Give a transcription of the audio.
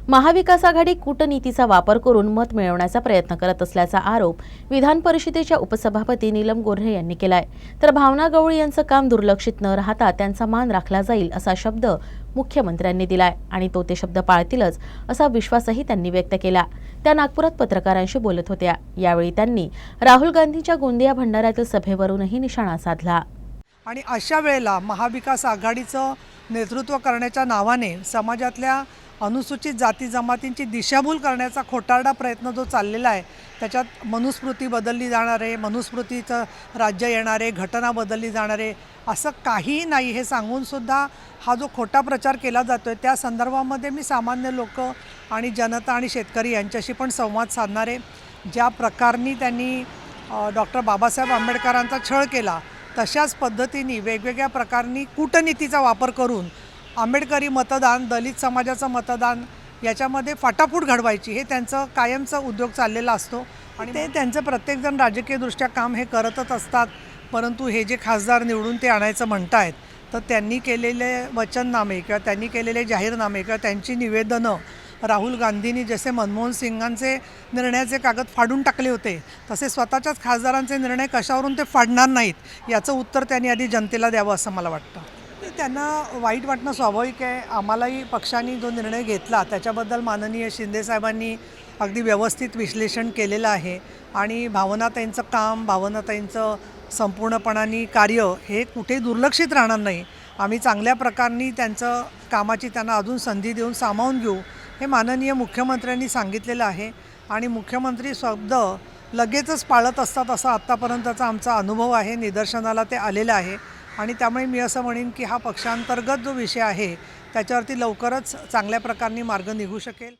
महाविकास आघाडी कूटनीतीचा वापर करून मत मिळवण्याचा प्रयत्न करत असल्याचा आरोप विधान परिषदेच्या उपसभापती नीलम गोऱ्हे यांनी केलाय। तर भावना गवळी यांचं काम दुर्लक्षित न राहता त्यांचा मान राखला जाईल असा शब्द मुख्यमंत्र्यांनी दिलाय आणि तो ते शब्द पाळतीलच असा विश्वासही त्यांनी व्यक्त केला। त्या नागपुरात पत्रकारांशी बोलत होत्या। यावेळी त्यांनी राहुल गांधींच्या गोंदिया भंडाऱ्यातील सभेवरूनही निशाणा साधला। आणि अशा वेळेला महाविकास आघाडीचं नेतृत्व करण्याच्या नावाने समाजातल्या अनुसूचित जाती जमातींची दिशाभूल करण्याचा खोटारडा प्रयत्न जो चाललेला आहे, त्याच्यात मनुस्मृती बदलली जाणार आहे, मनुस्मृतीचं राज्य येणार आहे, घटना बदलली जाणार आहे, असं काहीही नाही हे सांगूनसुद्धा हा जो खोटा प्रचार केला जातो आहे, त्या संदर्भामध्ये मी सामान्य लोक आणि जनता आणि शेतकरी यांच्याशी पण संवाद साधणार आहे। ज्या प्रकाराने त्यांनी डॉक्टर बाबासाहेब आंबेडकरांचा छळ केला, तशाच पद्धतीने वेगवेगळ्या प्रकारांनी कूटनीतीचा वापर करून आंबेडकरी मतदान, दलित समाजाचं मतदान याच्यामध्ये फाटाफूट घडवायची हे त्यांचं कायमचा उद्योग चाललेला असतो आणि ते त्यांचं प्रत्येकजण राजकीयदृष्ट्या काम हे करतच असतात। परंतु हे जे खासदार निवडून ते आणायचं म्हणतायत, तर त्यांनी केलेले वचननामे किंवा त्यांनी केलेले जाहीरनामे किंवा त्यांची निवेदनं राहुल गांधींनी जसे मनमोहन सिंगांचे निर्णयाचे कागद फाडून टाकले होते, तसे स्वतःच्याच खासदारांचे निर्णय कशावरून ते फाडणार नाहीत, याचं उत्तर त्यांनी आधी जनतेला द्यावं असं मला वाटतं। त्यांना वाईट वाटणं स्वाभाविक आहे। आम्हालाही पक्षाने जो निर्णय घेतला त्याच्याबद्दल माननीय शिंदेसाहेबांनी अगदी व्यवस्थित विश्लेषण केलेलं आहे आणि भावनाताईंचं काम, भावनाताईंचं संपूर्णपणाने कार्य हे कुठेही दुर्लक्षित राहणार नाही। आम्ही चांगल्या प्रकारे त्यांचं कामाची त्यांना अजून संधी देऊन सामावून घेऊ हे माननीय मुख्यमंत्र्यांनी सांगितलेलं आहे आणि मुख्यमंत्री शब्द लगेचच पाळत असतात असा आत्तापर्यंतचा आमचा अनुभव आहे, निदर्शनाला ते आलेलं आहे आणि त्यामुळे मी असं म्हणेन की हा पक्षांतर्गत जो विषय आहे त्याच्यावरती लवकरच चांगल्या प्रकारे मार्ग निघू शकेल।